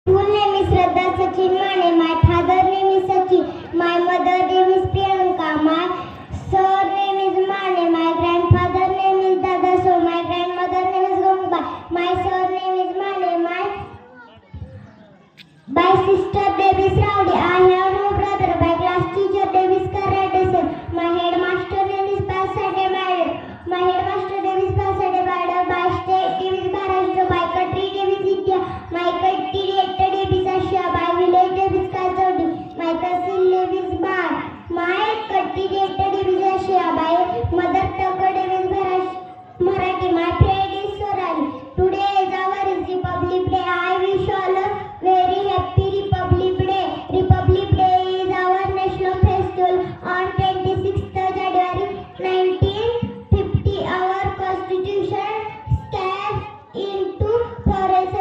Full name is Shraddha Sachin Mane. My father name is Sachin. My mother name is Priyanka. My surname is Mane. My grandfather name is Dada. So my grandmother name is Ganga. My surname is Mane. My sister name is Raudi. I have no brother. My class teacher name is Karate sir. My headmaster name is Pasade Madam. My headmaster name is Pasade Madam. My state name is Maharashtra. My country name is India. My country name is Asia. My village name is Kasaundi. My cousin name is Mar. My country name is Asia. My mother tongue name is Marathi. My friend is Sorali. Today is our Republic Day. I wish all a very happy Republic Day. Republic Day is our national festival on 26th January 1950. Our constitution stands into forever.